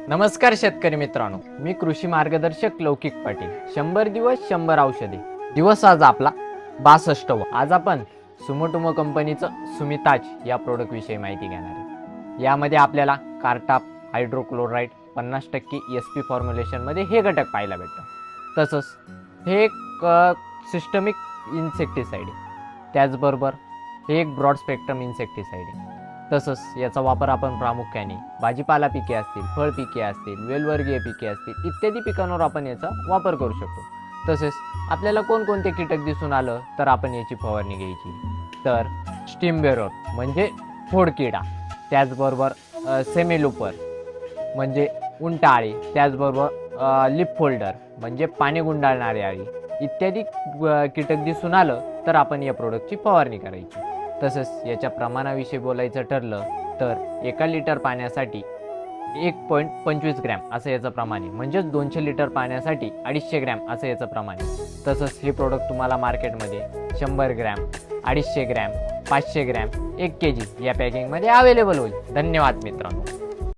नमस्कार शेतकरी मित्रांनो, मी कृषी मार्गदर्शक लौकिक पाटील. 100 दिवस 100 औषधे दिवस आज आपला 62वा. आज आपण सुमोटोमो कंपनीचं सुमिताज या प्रोडक्ट विषयी माहिती घेणार आहे. यामध्ये आपल्याला कार्टाप हायड्रोक्लोराइड 50% SP फॉर्म्युलेशन मध्ये हे घटक पाहायला भेटतात. तसंच हे एक सिस्टमिक इन्सेक्टिसाइड आहे. त्याचबरोबर हे एक ब्रॉड स्पेक्ट्रम इन्सेक्टिसाइड आहे. तसंच याचा वापर आपण प्रामुख्याने भाजीपाला पिके असतील, फळ पिके असतील, वेलवर्गीय पिके असतील इत्यादी पिकांवर आपण याचा वापर करू शकतो. तसेच आपल्याला कोणकोणते कीटक दिसून आलं तर आपण याची फवारणी घ्यायची. तर स्टीम बेरोर म्हणजे फोडकिडा, त्याचबरोबर सेमीलुपर म्हणजे उंट आळी, त्याचबरोबर लिप फोल्डर म्हणजे पाणी गुंडाळणारी आळी इत्यादी कीटक दिसून आलं तर आपण या प्रोडक्टची फवारणी करायची. तसंच याच्या प्रमाणाविषयी बोलायचं ठरलं तर 1 लिटर पाण्यासाठी 1.25 ग्रॅम असं याचं प्रमाण आहे. म्हणजेच 200 लिटर पाण्यासाठी 250 ग्रॅम असं याचं प्रमाण आहे. तसंच हे प्रोडक्ट तुम्हाला मार्केटमध्ये 100 ग्रॅम, 250 ग्रॅम, 500 ग्रॅम, 1 kg या पॅकिंगमध्ये अवेलेबल होईल. धन्यवाद मित्रांनो.